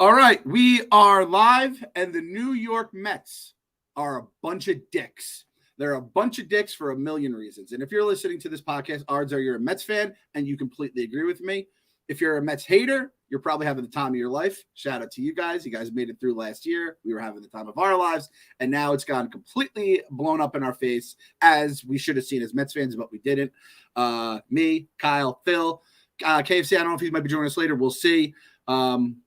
All right, we are live, and the New York Mets are a bunch of dicks. They're a bunch of dicks for a million reasons. And if you're listening to this podcast, odds are you're a Mets fan, and you completely agree with me. If you're a Mets hater, you're probably having the time of your life. Shout out to you guys. You guys made it through last year. We were having the time of our lives, and now it's gone completely blown up in our face, as we should have seen as Mets fans, but we didn't. Me, Kyle, Phil, KFC, I don't know if he might be joining us later. We'll see.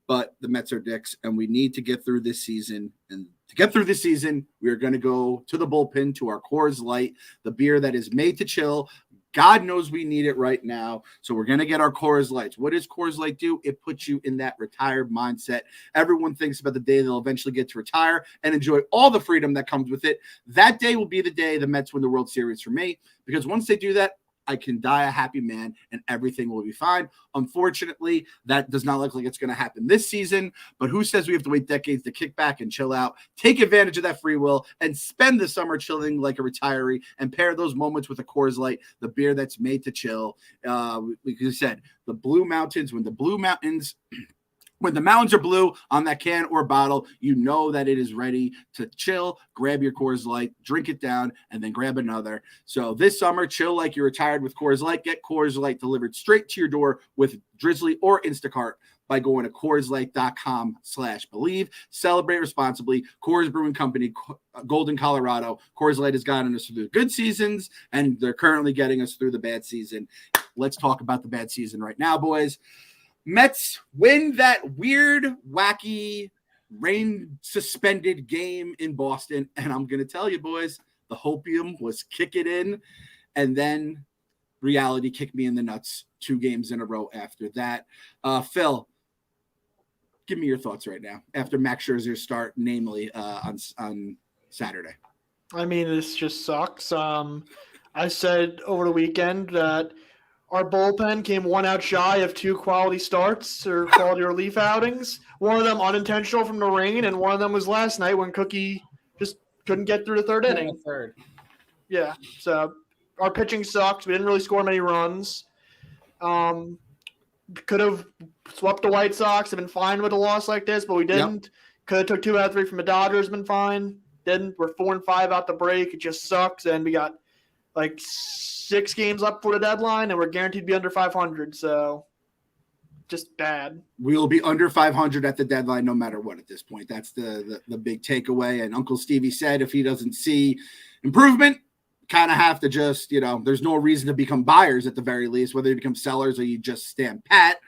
But the Mets are dicks, and we need to get through this season. And to get through this season, we are going to go to the bullpen, to our Coors Light, the beer that is made to chill. God knows we need it right now. So we're going to get our Coors Lights. What does Coors Light do? It puts you in that retired mindset. Everyone thinks about the day they'll eventually get to retire and enjoy all the freedom that comes with it. That day will be the day the Mets win the World Series for me, because once they do that, I can die a happy man and everything will be fine. Unfortunately, that does not look like it's going to happen this season, but who says we have to wait decades to kick back and chill out, take advantage of that free will, and spend the summer chilling like a retiree and pair those moments with a Coors Light, the beer that's made to chill. Like you said, the Blue Mountains, when the mountains are blue on that can or bottle, you know that it is ready to chill. Grab your Coors Light, drink it down, and then grab another. So this summer, chill like you're retired with Coors Light. Get Coors Light delivered straight to your door with Drizzly or Instacart by going to CoorsLight.com/believe. Celebrate responsibly. Coors Brewing Company, Golden, Colorado. Coors Light has gotten us through the good seasons, and they're currently getting us through the bad season. Let's talk about the bad season right now, boys. Mets win that weird, wacky, rain-suspended game in Boston. And I'm going to tell you, boys, the hopium was kicking in. And then reality kicked me in the nuts 2 games in a row after that. Phil, give me your thoughts right now after Max Scherzer's start, namely on Saturday. I mean, this just sucks. I said over the weekend that our bullpen came 1 out shy of 2 quality starts or quality relief outings. One of them unintentional from the rain, and one of them was last night when Cookie just couldn't get through the third inning. Yeah, so our pitching sucks. We didn't really score many runs. Could have swept the White Sox, have been fine with a loss like this, but we didn't. Yep. Could have took 2 out of 3 from the Dodgers, been fine. Didn't. We're 4-5 out the break. It just sucks, and we got like 6 games up for the deadline, and we're guaranteed to be under 500. So just bad. We'll be under 500 at the deadline no matter what at this point. That's the big takeaway. And Uncle Stevie said if he doesn't see improvement, kind of have to just, there's no reason to become buyers at the very least, whether you become sellers or you just stand pat.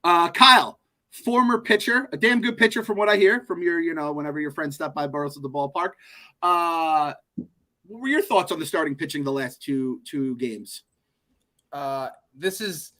Kyle, former pitcher, a damn good pitcher from what I hear from your, whenever your friends stop by Barstool at the ballpark. What were your thoughts on the starting pitching the last two games? This is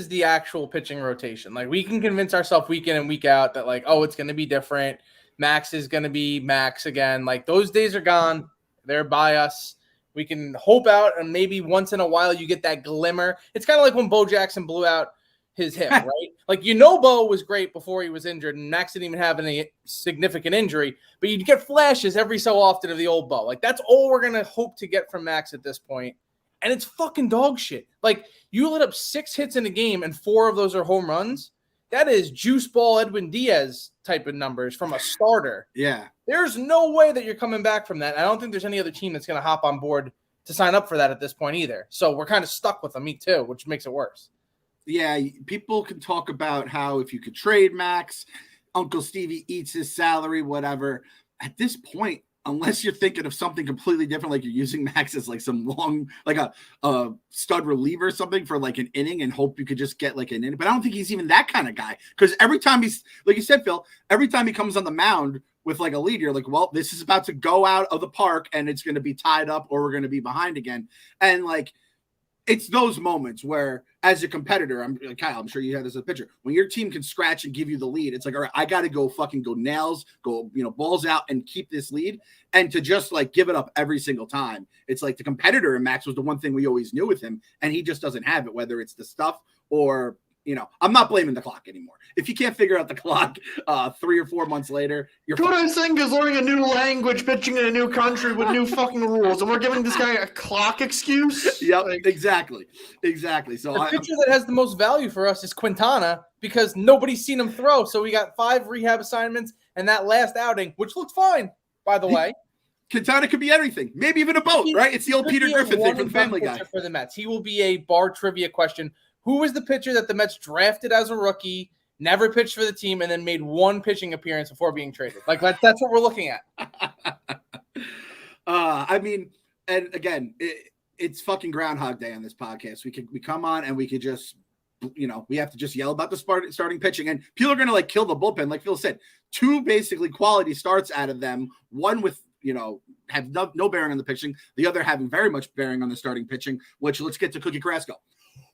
the actual pitching rotation. Like, we can convince ourselves week in and week out that, like, oh, it's going to be different. Max is going to be Max again. Like, those days are gone. They're by us. We can hope out, and maybe once in a while you get that glimmer. It's kind of like when Bo Jackson blew out his hip, right? Like, Bo was great before he was injured, and Max didn't even have any significant injury, but you'd get flashes every so often of the old Bo. Like, that's all we're going to hope to get from Max at this point. And it's fucking dog shit. Like, you lit up 6 hits in a game, and 4 of those are home runs. That is juice ball Edwin Diaz type of numbers from a starter. Yeah. There's no way that you're coming back from that. I don't think there's any other team that's going to hop on board to sign up for that at this point either. So we're kind of stuck with them, me too, which makes it worse. Yeah, people can talk about how if you could trade Max, Uncle Stevie eats his salary, whatever. At this point, unless you're thinking of something completely different, like you're using Max as like some long, like a stud reliever or something for like an inning and hope you could just get like an inning. But I don't think he's even that kind of guy, because every time he's, like you said, Phil, every time he comes on the mound with like a lead, you're like, well, this is about to go out of the park and it's going to be tied up or we're going to be behind again. And like, it's those moments where, as a competitor, Kyle, I'm sure you had this as a pitcher, when your team can scratch and give you the lead, it's like, all right, I got to go nails, balls out and keep this lead. And to just like give it up every single time, it's like the competitor in Max was the one thing we always knew with him, and he just doesn't have it, whether it's the stuff or I'm not blaming the clock anymore. If you can't figure out the clock 3 or 4 months later, you're Cohen Singh is learning a new language, pitching in a new country with new fucking rules, and we're giving this guy a clock excuse? Yep, exactly. So the pitcher that has the most value for us is Quintana because nobody's seen him throw. So we got 5 rehab assignments and that last outing, which looked fine, by the way. Quintana could be anything, maybe even a boat, right? It's the old Peter Griffin thing from the Family Guy. For the Mets, he will be a bar trivia question. Who was the pitcher that the Mets drafted as a rookie, never pitched for the team, and then made 1 pitching appearance before being traded? Like that's what we're looking at. I mean, and again, it's fucking Groundhog Day on this podcast. We come on and we could just, we have to just yell about the starting pitching, and people are gonna like kill the bullpen. Like Phil said, 2 basically quality starts out of them. One with have no bearing on the pitching. The other having very much bearing on the starting pitching. Which let's get to Cookie Carrasco.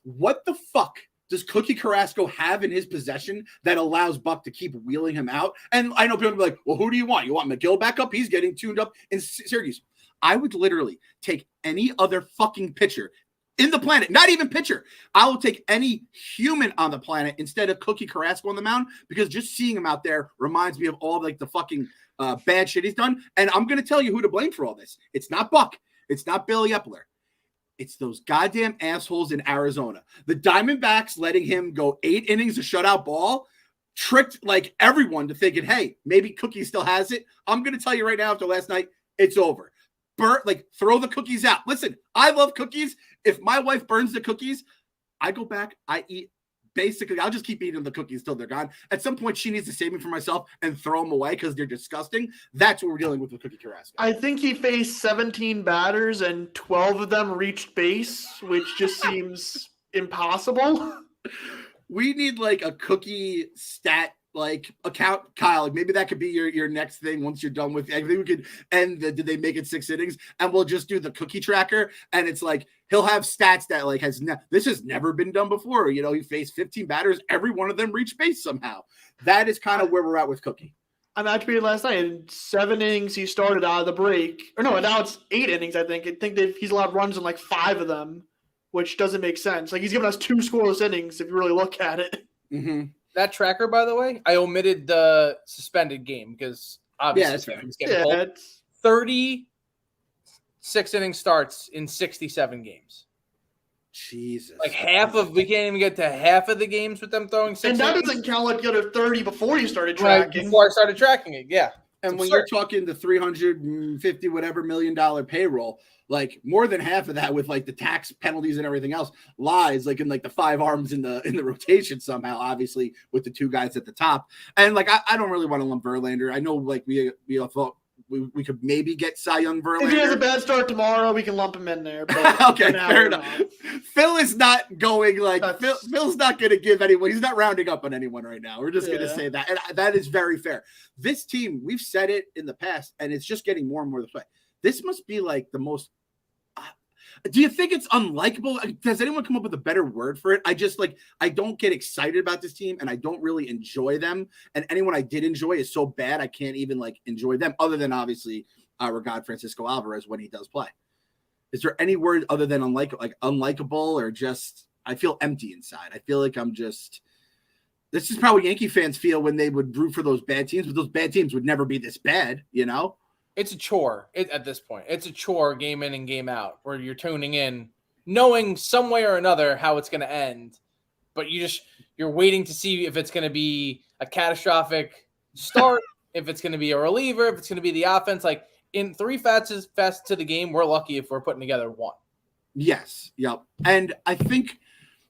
What the fuck does Cookie Carrasco have in his possession that allows Buck to keep wheeling him out? And I know people will be like, well, who do you want? You want McGill back up? He's getting tuned up in Syracuse. I would literally take any other fucking pitcher in the planet, not even pitcher. I will take any human on the planet instead of Cookie Carrasco on the mound, because just seeing him out there reminds me of all like the fucking bad shit he's done. And I'm going to tell you who to blame for all this. It's not Buck. It's not Billy Epler. It's those goddamn assholes in Arizona. The Diamondbacks letting him go 8 innings of shutout ball tricked like everyone to thinking, hey, maybe Cookie still has it. I'm going to tell you right now, after last night, it's over. Throw the cookies out. Listen, I love cookies. If my wife burns the cookies, I go back, I eat. Basically, I'll just keep eating the cookies till they're gone. At some point, she needs to save me for myself and throw them away because they're disgusting. That's what we're dealing with Cookie Carrasco. I think he faced 17 batters and 12 of them reached base, which just seems impossible. We need like a cookie stat account, Kyle. Like maybe that could be your next thing once you're done with. I think we could end the did they make it 6 innings, and we'll just do the cookie tracker, and it's like he'll have stats that like this has never been done before. He faced 15 batters, every one of them reached base somehow. That is kind of where we're at with Cookie. I match beat last night. In 7 innings, he started out of the break. Or no, now it's 8 innings. I think he's allowed runs in like 5 of them, which doesn't make sense. Like he's given us 2 scoreless innings if you really look at it. Mm-hmm. That tracker, by the way, I omitted the suspended game because obviously that's it's getting cold. 36 inning starts in 67 games. Jesus. Like we can't even get to half of the games with them throwing 6 innings. And that innings. doesn't count like the other 30 before you started tracking. Right, before I started tracking it, yeah. And when you're talking the $350 whatever $million payroll, like more than half of that with like the tax penalties and everything else lies like in like the 5 arms in the rotation somehow, obviously with the 2 guys at the top. And like I don't really want to lump Verlander. I know like we all thought we could maybe get Cy Young Verlander. If he has a bad start tomorrow, we can lump him in there. But okay, fair enough. Phil is not going like Phil's not going to give anyone. He's not rounding up on anyone right now. We're just going to say that, and that is very fair. This team, we've said it in the past, and it's just getting more and more the way. This must be like the most. Do you think it's unlikable? Does anyone come up with a better word for it? I don't get excited about this team, and I don't really enjoy them. And anyone I did enjoy is so bad I can't even like enjoy them, other than obviously our God Francisco Alvarez when he does play. Is there any word other than unlikable, or just I feel empty inside? I feel like I'm just. This is probably Yankee fans feel when they would root for those bad teams, but those bad teams would never be this bad, It's a chore at this point. It's a chore game in and game out where you're tuning in, knowing some way or another how it's going to end. But you're waiting to see if it's going to be a catastrophic start, if it's going to be a reliever, if it's going to be the offense. Like in 3 facets to the game, we're lucky if we're putting together 1. Yes. Yep. And I think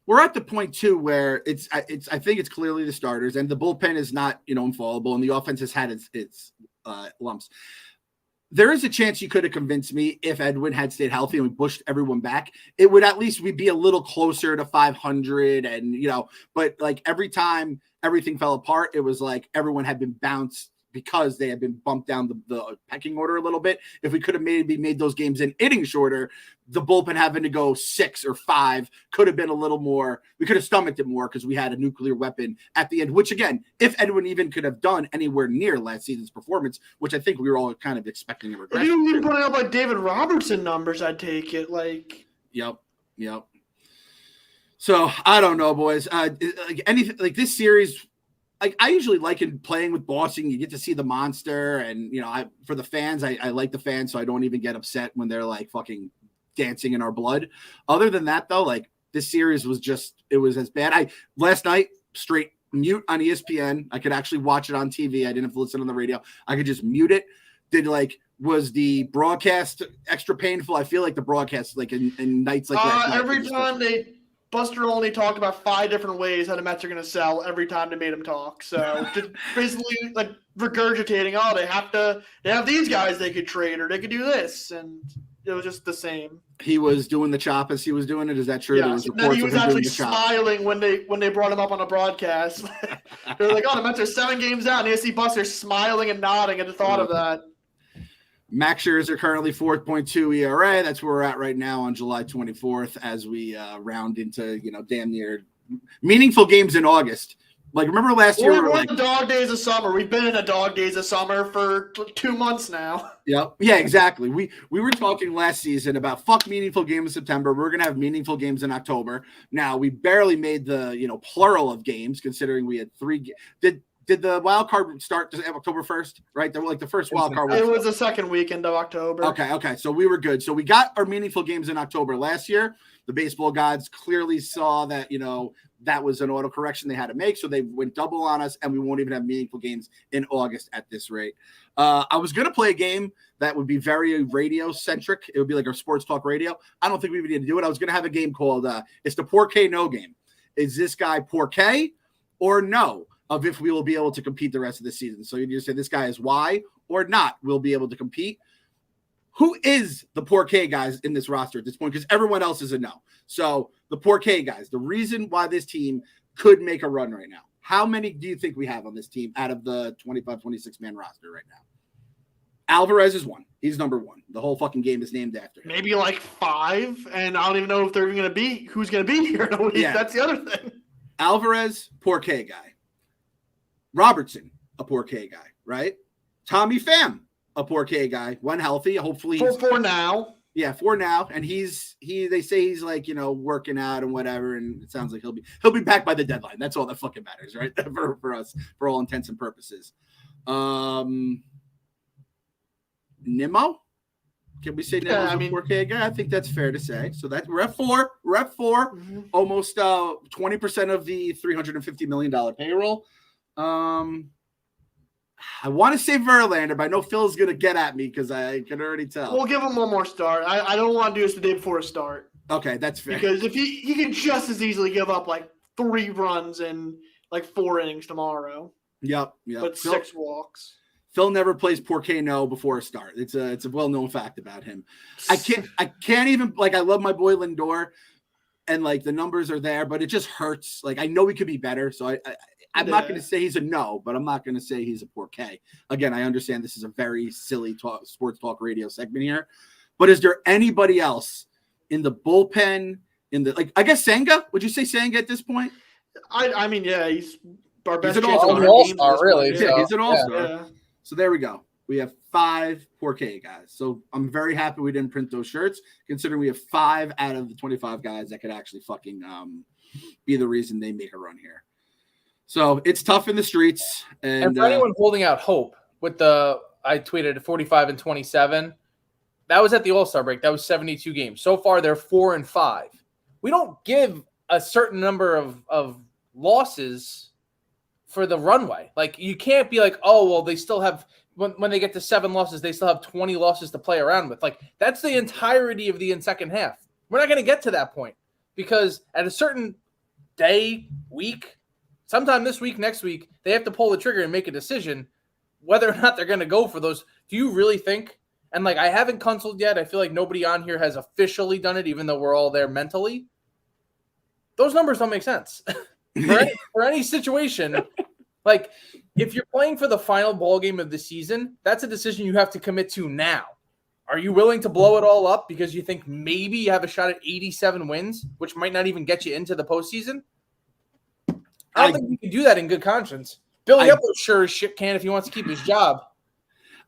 we're at the point too where I think it's clearly the starters, and the bullpen is not, infallible, and the offense has had its lumps. There is a chance you could have convinced me if Edwin had stayed healthy and we pushed everyone back, it would at least we'd be a little closer to 500. And, but like every time everything fell apart, it was like everyone had been bounced because they had been bumped down the pecking order a little bit. If we could have maybe made those games in innings shorter, the bullpen having to go 6 or 5 could have been a little more. We could have stomached it more because we had a nuclear weapon at the end, which again, if Edwin even could have done anywhere near last season's performance, which I think we were all kind of expecting a regression. If you even put up like David Robertson numbers, I'd take it. Like, yep. So I don't know, boys. Like anything like this series, like I usually like in playing with Boston. You get to see the monster, and for the fans, I like the fans, so I don't even get upset when they're like fucking dancing in our blood. Other than that, though, like this series was as bad. Last night straight mute on ESPN. I could actually watch it on TV. I didn't have to listen on the radio. I could just mute it. Was the broadcast extra painful? I feel like the broadcast, like in nights like last night, every time Buster only talked about 5 different ways how the Mets are going to sell every time they made him talk. So just basically like regurgitating, they have these guys they could trade or they could do this. And it was just the same. He was doing the chop as he was doing it. Is that true? Yeah, then he was actually smiling when they brought him up on a broadcast. They were like, "Oh, the Mets are 7 games out." And you see Buster smiling and nodding at the thought of that. Max Scherzer currently 4.2 ERA. That's where we're at right now on July 24th as we round into damn near meaningful games in August. Like remember last year? We're in the dog days of summer. We've been in the dog days of summer for 2 months now. Yep. Yeah, exactly. We were talking last season about fuck meaningful games in September. We're gonna have meaningful games in October. Now we barely made the plural of games considering we had 3. Did the wild card start October 1st? Right, the first wild card. It was the second weekend of October. Okay. So we were good. So we got our meaningful games in October last year. The baseball gods clearly saw that that was an auto correction they had to make, so they went double on us, and we won't even have meaningful games in August at this rate. I was going to play a game that would be very radio-centric. It would be like our sports talk radio. I don't think we would need to do it. I was going to have a game called it's the Porqué No game. Is this guy Porqué or no of if we will be able to compete the rest of the season? So you just say this guy is why or not will be able to compete. Who is the Porqué guys in this roster at this point? Because everyone else is a no. So the Porqué guys, the reason why this team could make a run right now. How many do you think we have on this team out of the 25, 26-man roster right now? Alvarez is 1. He's number 1. The whole fucking game is named after him. Maybe like 5, and I don't even know if they're even going to be who's going to be here in a week. Yeah. That's the other thing. Alvarez, Porqué guy. Robertson, a Porqué guy, right? Tommy Pham, a Porqué guy, when healthy. Hopefully for now. Yeah, for now. And they say he's like, working out and whatever, and it sounds like he'll be back by the deadline. That's all that fucking matters, right? for us, for all intents and purposes. Nimmo? Can we say Nimmo's a Porqué guy? I think that's fair to say. So we're at 4. We're at 4. Mm-hmm. Almost 20% of the $350 million payroll. I want to say Verlander, but I know Phil's going to get at me because I can already tell. We'll give him one more start. I don't want to do this the day before a start. Okay, that's fair. Because if he can just as easily give up like 3 runs in like 4 innings tomorrow. Yep. But 6 walks. Phil never plays Porqué No before a start. It's a well-known fact about him. I can't even I love my boy Lindor, and like the numbers are there, but it just hurts. Like I know he could be better, so I'm not going to say he's a no, but I'm not going to say he's a Porqué. Again, I understand this is a very silly sports talk radio segment here, but is there anybody else in the bullpen? I guess Senga? Would you say Senga at this point? I mean, yeah, he's our best. He's an all-star, really. Yeah, he's an all-star. Yeah. So there we go. We have 5 Porqué guys. So I'm very happy we didn't print those shirts, considering we have 5 out of the 25 guys that could actually fucking be the reason they make a run here. So it's tough in the streets. And for anyone holding out hope I tweeted 45 and 27. That was at the All-Star break. That was 72 games. So far, they're 4-5. We don't give a certain number of losses for the runway. Like you can't be like, oh, well, they still have when they get to 7 losses, they still have 20 losses to play around with. Like that's the entirety of the second half. We're not going to get to that point because at a certain day, week, sometime this week, next week, they have to pull the trigger and make a decision whether or not they're going to go for those. Do you really think? And like, I haven't consulted yet. I feel like nobody on here has officially done it, even though we're all there mentally. Those numbers don't make sense for any situation. Like if you're playing for the final ball game of the season, that's a decision you have to commit to now. Are you willing to blow it all up because you think maybe you have a shot at 87 wins, which might not even get you into the postseason? I don't think you can do that in good conscience. Billy Epler sure as shit can if he wants to keep his job.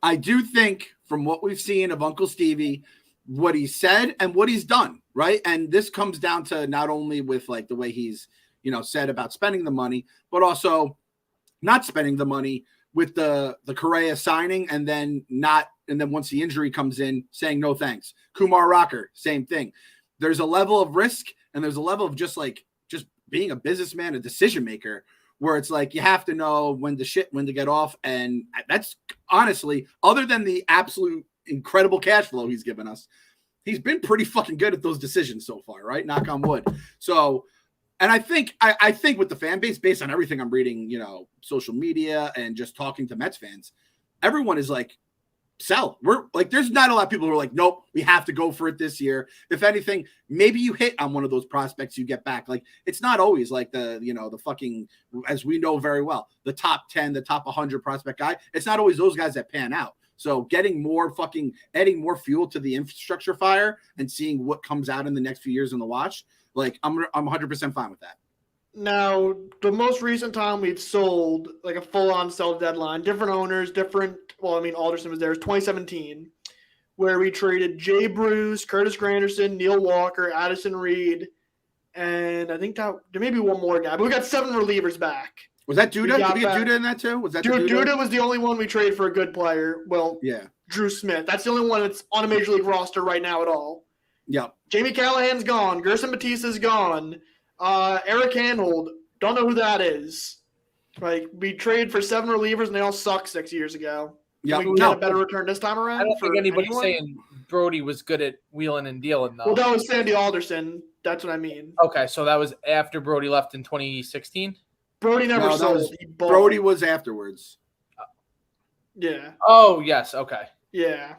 I do think from what we've seen of Uncle Stevie, what he said and what he's done, right? And this comes down to not only with like the way he's, said about spending the money, but also not spending the money with the Correa signing and then once the injury comes in, saying no thanks. Kumar Rocker, same thing. There's a level of risk and there's a level of just being a businessman, a decision maker, where it's like you have to know when to get off. And that's honestly, other than the absolute incredible cash flow he's given us, he's been pretty fucking good at those decisions so far, right? Knock on wood. So, and I think with the fan base, based on everything I'm reading, social media and just talking to Mets fans, everyone is like, sell. We're like, there's not a lot of people who are like, nope, we have to go for it this year. If anything, maybe you hit on one of those prospects you get back. Like, it's not always like the fucking, as we know very well, the top 10, the top 100 prospect guy. It's not always those guys that pan out. So adding more fuel to the infrastructure fire and seeing what comes out in the next few years in the watch, like I'm 100% fine with that. Now, the most recent time we've sold like a full-on sell deadline, different owners, Alderson was there, 2017, where we traded Jay Bruce, Curtis Granderson, Neil Walker, Addison Reed, and I think there may be one more guy, but we got 7 relievers back. Was that Duda? Did we get Duda in that too? Was that Duda was the only one we traded for a good player. Well, yeah, Drew Smith. That's the only one that's on a major league roster right now at all. Yeah. Jamie Callahan's gone. Gerson Batista's gone. Eric Hanhold, don't know who that is. Like, we traded for 7 relievers and they all sucked 6 years ago. Yeah, we get a better return this time around. I don't think anybody's saying Brody was good at wheeling and dealing though. Well, that was Sandy Alderson. That's what I mean. Okay, so that was after Brody left in 2016. Brody never sold. Brody was afterwards. Yeah. Oh yes. Okay. Yeah.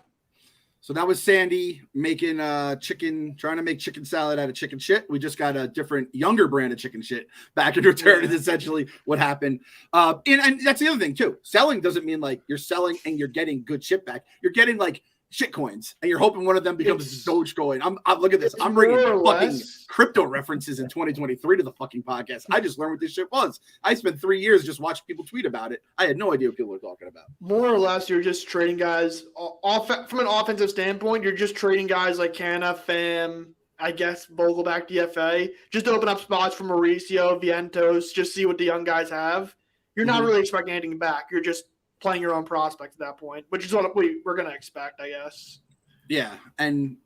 So that was Sandy making trying to make chicken salad out of chicken shit. We just got a different, younger brand of chicken shit back in return. Is essentially what happened. And that's the other thing too. Selling doesn't mean like you're selling and you're getting good shit back. You're getting like shit coins, and you're hoping one of them becomes Dogecoin. I'm look at this. I'm bringing fucking crypto references in 2023 to the fucking podcast. I just learned what this shit was. I spent 3 years just watching people tweet about it. I had no idea what people were talking about. More or less, you're just trading guys from an offensive standpoint. You're just trading guys like Canna, Pham, I guess Vogelback, DFA, just to open up spots for Mauricio, Vientos, just see what the young guys have. You're not really expecting anything back. You're just playing your own prospect at that point, which is what we're going to expect, I guess. Yeah. And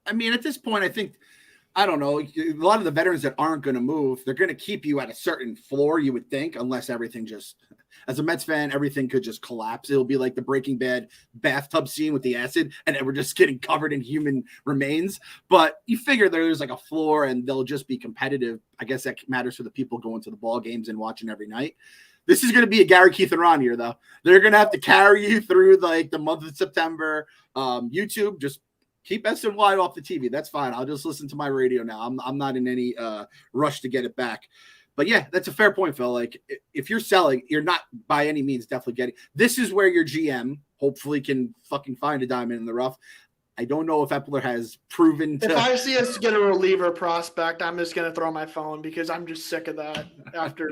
I mean, at this point, I don't know, a lot of the veterans that aren't going to move, they're going to keep you at a certain floor, you would think, unless everything just, as a Mets fan, everything could just collapse. It'll be like the Breaking Bad bathtub scene with the acid, and we're just getting covered in human remains. But you figure there's like a floor and they'll just be competitive. I guess that matters for the people going to the ball games and watching every night. This is going to be a Gary, Keith, and Ron year, though. They're going to have to carry you through like the month of September. YouTube, just keep SNY off the TV. That's fine. I'll just listen to my radio now. I'm not in any rush to get it back. But yeah, that's a fair point, Phil. Like, if you're selling, you're not by any means definitely getting. This is where your GM hopefully can fucking find a diamond in the rough. I don't know if Epler has proven to. If I see us get a reliever prospect, I'm just going to throw my phone because I'm just sick of that after.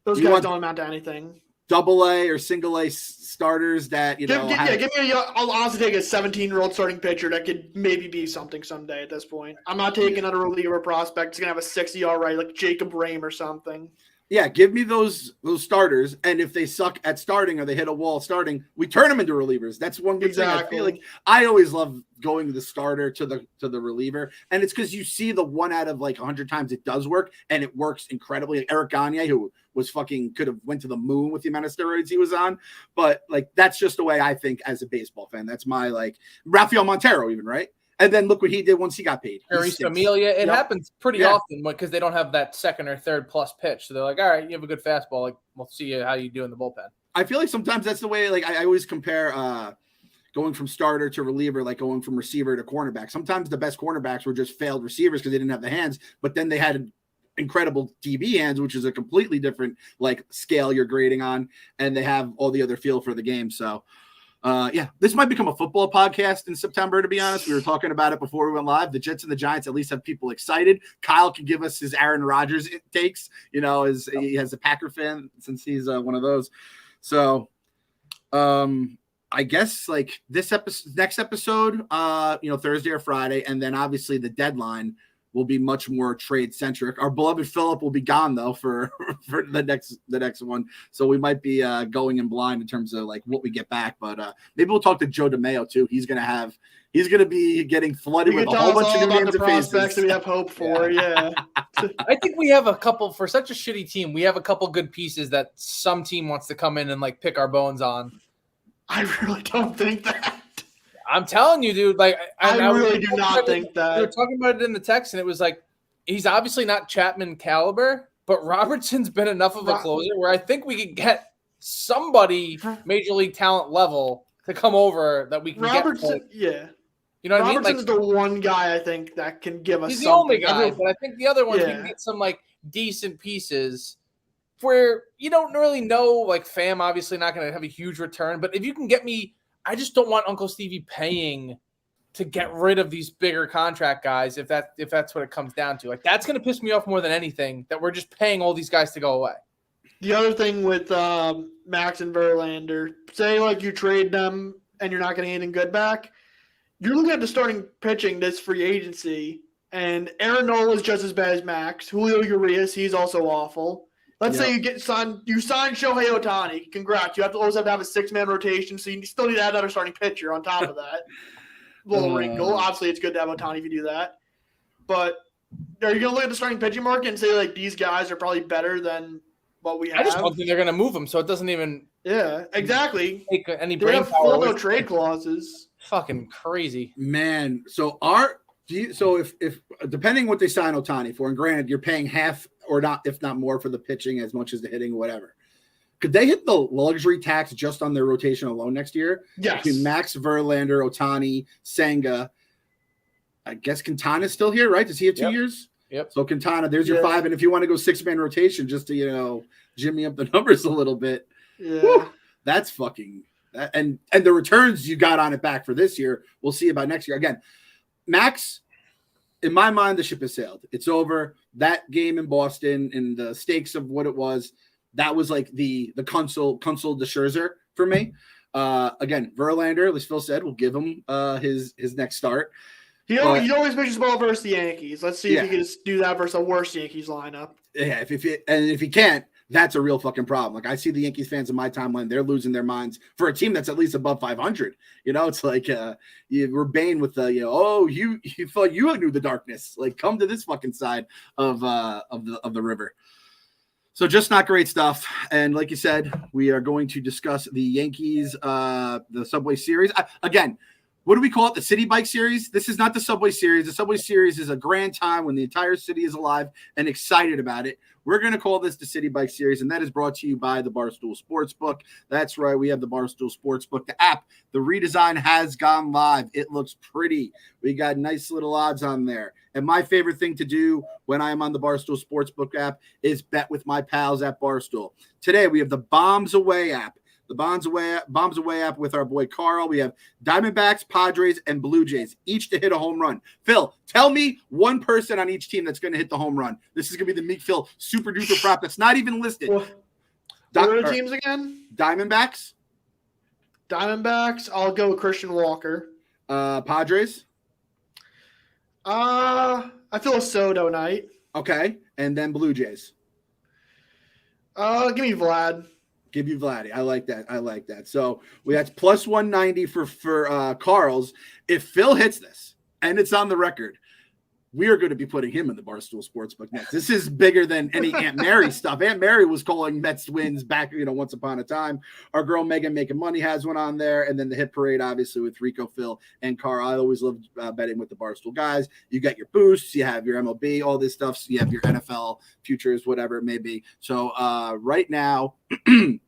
Those guys don't amount to anything. AA or single A starters that, give me I'll honestly take a 17-year-old starting pitcher that could maybe be something someday at this point. I'm not taking another reliever prospect. It's going to have a 60 ERA like Jacob Rame or something. Yeah, give me those starters, and if they suck at starting or they hit a wall starting, we turn them into relievers. That's one good thing. I feel like I always love going to the starter to the reliever, and it's because you see the 1 out of like 100 times it does work, and it works incredibly. Like Eric Gagne, who was could have went to the moon with the amount of steroids he was on, but like that's just the way I think as a baseball fan. That's my like Rafael Montero, even, right? And then look what he did once he got paid. Harris Familia. It happens pretty often because they don't have that second or third plus pitch. So they're like, all right, you have a good fastball. Like, we'll see how you do in the bullpen. I feel like sometimes that's the way, like I always compare going from starter to reliever, like going from receiver to cornerback. Sometimes the best cornerbacks were just failed receivers because they didn't have the hands, but then they had incredible DB hands, which is a completely different like scale you're grading on, and they have all the other feel for the game. So this might become a football podcast in September, to be honest. We were talking about it before we went live. The Jets and the Giants at least have people excited. Kyle can give us his Aaron Rodgers takes, as he has a Packer fan since he's one of those. So, I guess like this episode, next episode, Thursday or Friday, and then obviously the deadline will be much more trade centric. Our beloved Philip will be gone though for the next one, so we might be going in blind in terms of like what we get back. But maybe we'll talk to Joe DeMayo too. He's gonna be getting flooded with a whole bunch of new names and prospects that faces. we have hope for. Yeah. I think we have a couple for such a shitty team. We have a couple good pieces that some team wants to come in and like pick our bones on. I really don't think that. I'm telling you, dude. Like, I really do not think that. We were talking about it in the text, and it was like, he's obviously not Chapman caliber, but Robertson's been enough of a closer where I think we could get somebody major league talent level to come over that we can Robertson, get. yeah. You know what Robertson's I mean? Like, the one guy I think that can give us he's something. the only guy, but I think the other ones we Yeah. can get some like decent pieces where you don't really know. Like Pham, obviously not going to have a huge return, but if you can get me, I just don't want Uncle Stevie paying to get rid of these bigger contract guys. If that's what it comes down to, like that's going to piss me off more than anything. That we're just paying all these guys to go away. The other thing with Max and Verlander, say like you trade them and you're not getting anything good back, you're looking at the starting pitching this free agency, and Aaron Nola is just as bad as Max. Julio Urias, he's also awful. Let's say you sign Shohei Ohtani. Congrats. You always have to have a 6-man rotation, so you still need to add another starting pitcher on top of that. Little wrinkle. Obviously, it's good to have Ohtani if you do that. But are you going to look at the starting pitching market and say, like, these guys are probably better than what we have? I just don't think they're going to move them, so it doesn't even exactly. take any They brain have power. full no trade clauses. Fucking crazy. Man, so if depending what they sign Ohtani for, and granted you're paying half or not, if not more, for the pitching as much as the hitting, whatever. Could they hit the luxury tax just on their rotation alone next year? Yes. Between Max, Verlander, Ohtani, Senga. I guess Quintana's still here, right? Does he have 2 years? Yep. So Quintana, there's your 5. And if you want to go 6-man rotation just to, jimmy up the numbers a little bit, that's fucking – and the returns you got on it back for this year, we'll see about next year. Again, Max, in my mind, the ship has sailed. It's over. That game in Boston and the stakes of what it was, that was like the console de Scherzer for me. Again, Verlander, as Phil said, will give him his next start. He always pitches ball versus the Yankees. Let's see if he can just do that versus a worse Yankees lineup. Yeah, if he can't, that's a real fucking problem. Like I see the Yankees fans in my timeline, they're losing their minds for a team that's at least above 500. It's like we're Bane with the you thought you knew the darkness. Like come to this fucking side of the river. So just not great stuff. And like you said, we are going to discuss the Yankees, the Subway Series again. What do we call it? The City Bike Series? This is not the Subway Series. The Subway Series is a grand time when the entire city is alive and excited about it. We're going to call this the City Bike Series, and that is brought to you by the Barstool Sportsbook. That's right. We have the Barstool Sportsbook, the app. The redesign has gone live. It looks pretty. We got nice little odds on there. And my favorite thing to do when I am on the Barstool Sportsbook app is bet with my pals at Barstool. Today, we have the Bombs Away app. The Bombs Away app with our boy Carl. We have Diamondbacks, Padres, and Blue Jays, each to hit a home run. Phil, tell me one person on each team that's going to hit the home run. This is going to be the Meek Phil super duper prop that's not even listed. What are the teams again? Diamondbacks. I'll go with Christian Walker. Padres. I feel a Soto night. Okay, and then Blue Jays. Give me Vlad. Give you Vladdy. I like that. So we got plus 190 for Carl's. If Phil hits this, and it's on the record, we are going to be putting him in the Barstool Sportsbook next. This is bigger than any Aunt Mary stuff. Aunt Mary was calling Mets wins back, once upon a time. Our girl Megan Making Money has one on there, and then the hit parade, obviously, with Rico, Phil, and Carl. I always love betting with the Barstool guys. You got your boosts, you have your MLB, all this stuff. So you have your NFL futures, whatever it may be. So right now, the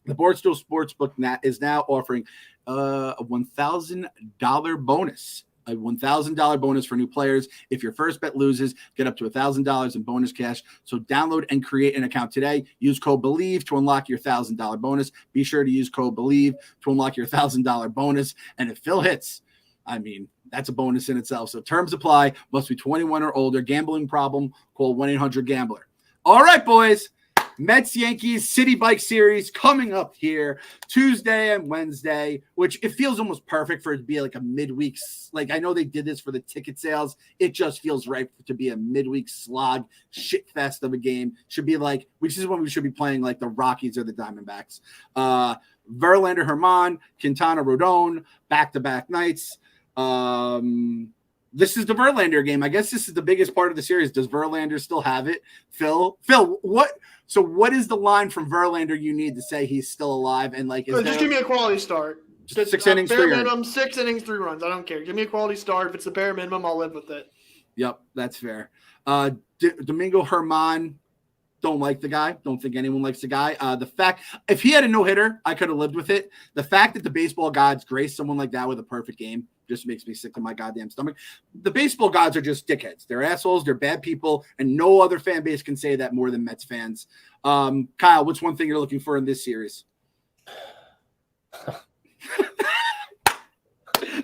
Barstool Sportsbook is now offering a $1,000 bonus. A $1,000 bonus for new players. If your first bet loses, get up to $1,000 in bonus cash. So download and create an account today. Use code BELIEVE to unlock your $1,000 bonus. Be sure to use code BELIEVE to unlock your $1,000 bonus. And if Phil hits, that's a bonus in itself. So terms apply. Must be 21 or older. Gambling problem? Call 1-800-GAMBLER. All right, boys. Mets Yankees City Bike Series coming up here Tuesday and Wednesday, which it feels almost perfect for it to be like a midweek. Like I know they did this for the ticket sales. It just feels right to be a midweek slog shit fest of a game. Should be like, which is when we should be playing like the Rockies or the Diamondbacks. Verlander, Herman, Quintana, Rodon, back-to-back nights. This is the Verlander game. I guess this is the biggest part of the series. Does Verlander still have it? Phil, what is the line from Verlander you need to say he's still alive? And like, just give me a quality start. Just 6 innings, bare minimum, 6 innings, 3 runs. I don't care. Give me a quality start. If it's the bare minimum, I'll live with it. Yep, that's fair. Domingo Herman, don't like the guy. Don't think anyone likes the guy. The fact, if he had a no-hitter, I could have lived with it. The fact that the baseball gods grace someone like that with a perfect game just makes me sick to my goddamn stomach. The baseball gods are just dickheads. They're assholes. They're bad people, and no other fan base can say that more than Mets fans. Kyle, what's one thing you're looking for in this series?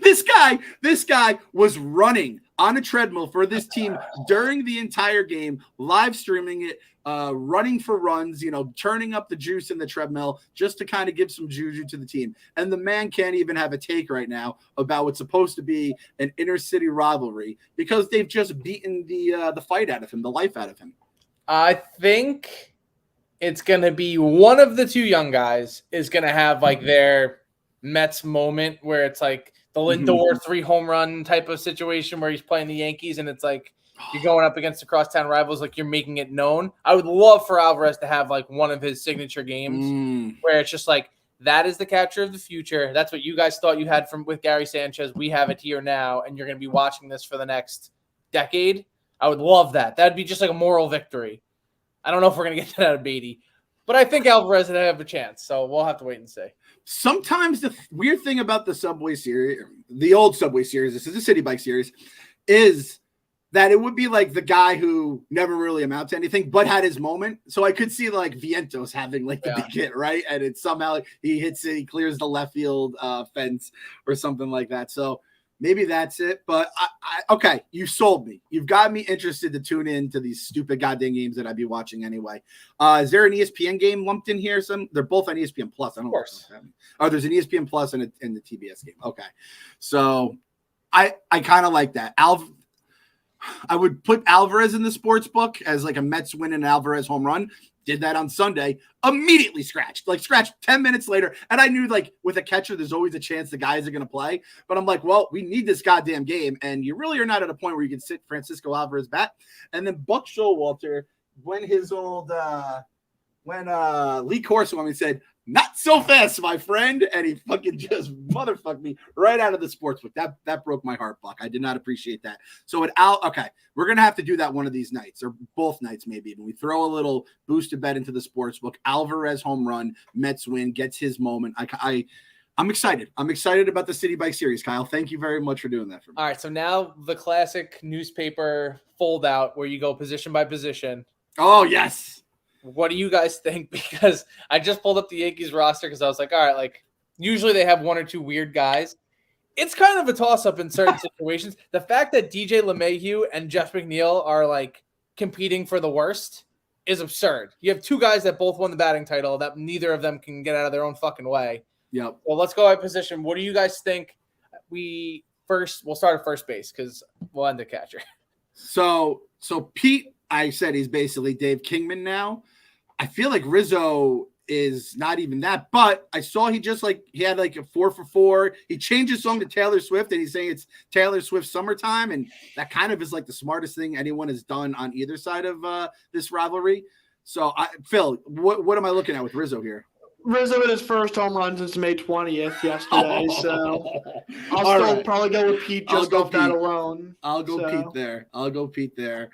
This guy was running on a treadmill for this team during the entire game, live streaming it, running for runs, turning up the juice in the treadmill just to kind of give some juju to the team. And the man can't even have a take right now about what's supposed to be an inner city rivalry because they've just beaten the fight out of him, the life out of him. I think it's going to be one of the two young guys is going to have like their Mets moment where it's like the Lindor 3 home run type of situation where he's playing the Yankees and it's like you're going up against the crosstown rivals, like you're making it known. I would love for Alvarez to have like one of his signature games where it's just like that is the catcher of the future. That's what you guys thought you had with Gary Sanchez. We have it here now, and you're going to be watching this for the next decade. I would love that. That'd be just like a moral victory. I don't know if we're going to get that out of Beatty, but I think Alvarez would have a chance. So we'll have to wait and see. Sometimes the weird thing about the Subway series, the old Subway series, this is the City Bike series, is that it would be like the guy who never really amounted to anything, but had his moment. So I could see like Vientos having like the big hit, right? And it's somehow he hits it, he clears the left field fence or something like that. So maybe that's it. But okay, you sold me. You've got me interested to tune in to these stupid goddamn games that I'd be watching anyway. Is there an ESPN game lumped in here? They're both on ESPN Plus. I don't know. Of course. Oh, there's an ESPN Plus and the TBS game. Okay, so I kind of like that. I would put Alvarez in the sports book as like a Mets win and Alvarez home run. Did that on Sunday, immediately scratched 10 minutes later. And I knew like with a catcher, there's always a chance the guys are going to play. But I'm like, well, we need this goddamn game. And you really are not at a point where you can sit Francisco Alvarez back. And then Buck Showalter, when his old, Lee Corso said, not so fast, my friend. And he fucking just motherfucked me right out of the sportsbook. That broke my heart, Buck. I did not appreciate that. So okay, we're going to have to do that one of these nights or both nights maybe. When we throw a little boosted bet into the sportsbook, Alvarez home run, Mets win, gets his moment. I'm excited. I'm excited about the City Bike Series, Kyle. Thank you very much for doing that for me. All right, so now the classic newspaper fold out where you go position by position. Oh, yes. What do you guys think? Because I just pulled up the Yankees roster because I was like, all right, like usually they have one or two weird guys. It's kind of a toss-up in certain situations. The fact that DJ LeMahieu and Jeff McNeil are like competing for the worst is absurd. You have two guys that both won the batting title that neither of them can get out of their own fucking way. Yep. Well, let's go by position. What do you guys think? We'll start at first base because we'll end at catcher. So Pete, I said he's basically Dave Kingman now. I feel like Rizzo is not even that, but I saw he had like a 4 for 4. He changed his song to Taylor Swift, and he's saying it's Taylor Swift Summertime, and that kind of is like the smartest thing anyone has done on either side of this rivalry. So, Phil, what am I looking at with Rizzo here? Rizzo hit his first home run since May 20th yesterday, so I'll probably go with Pete just off that alone. I'll go Pete there.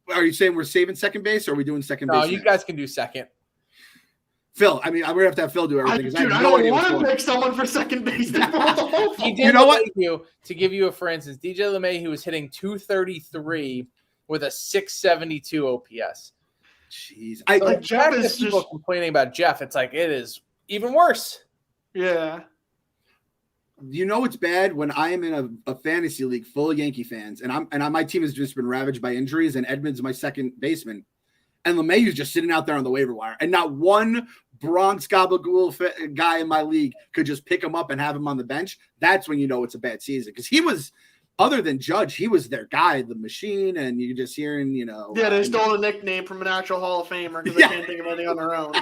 Are you saying we're saving second base, or are we doing second base? No, you guys can do second. Phil, I mean, I'm going to have Phil do everything. I don't want to pick someone for second base. You know what? To give you a for instance, DJ LeMahieu was hitting 233 with a 672 OPS. Jeez. Jeff is people complaining about Jeff. It's like it is even worse. Yeah. You know it's bad when I am in a fantasy league full of Yankee fans, and my team has just been ravaged by injuries, and Edmonds my second baseman, and LeMahieu's just sitting out there on the waiver wire, and not one Bronx Gabagool guy in my league could just pick him up and have him on the bench. That's when you know it's a bad season, because he was, other than Judge, he was their guy, the machine, and you're just hearing, Yeah, they stole a nickname from an actual Hall of Famer because they can't think of anything on their own.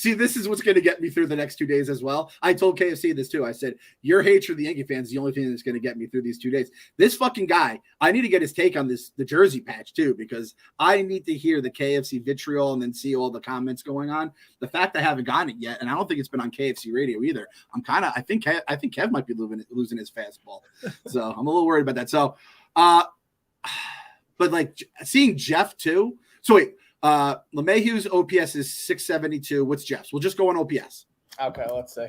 This is what's going to get me through the next 2 days as well. I told KFC this too. I said, your hatred for the Yankee fans is the only thing that's going to get me through these 2 days. This fucking guy, I need to get his take on the jersey patch too, because I need to hear the KFC vitriol and then see all the comments going on. The fact I haven't gotten it yet, and I don't think it's been on KFC radio either. I think Kev might be losing his fastball. So I'm a little worried about that. So, but like seeing Jeff too. So wait, LeMahieu's OPS is 672. What's Jeff's? We'll just go on OPS. Okay, let's see.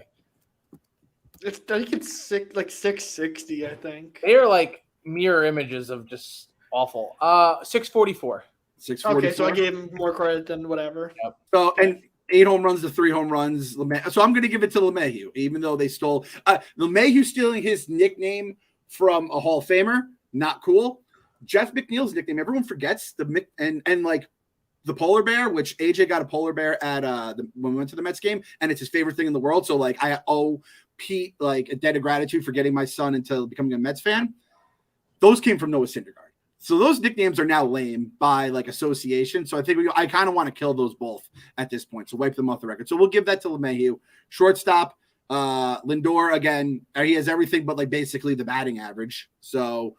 I think it's 660. I think They are like mirror images of just awful. 644. 644. Okay, so I gave him more credit than whatever. Yep. So, and 8 home runs to 3 home runs. So I'm going to give it to LeMahieu, even though they stole LeMahieu stealing his nickname from a Hall of Famer. Not cool. Jeff McNeil's nickname, everyone forgets and like the polar bear, which AJ got a polar bear at when we went to the Mets game, and it's his favorite thing in the world. So like I owe Pete like a debt of gratitude for getting my son into becoming a Mets fan. Those came from Noah Syndergaard. So those nicknames are now lame by like association. So I think I kind of want to kill those both at this point. So wipe them off the record. So we'll give that to LeMahieu. Shortstop, Lindor, again, he has everything but like basically the batting average. So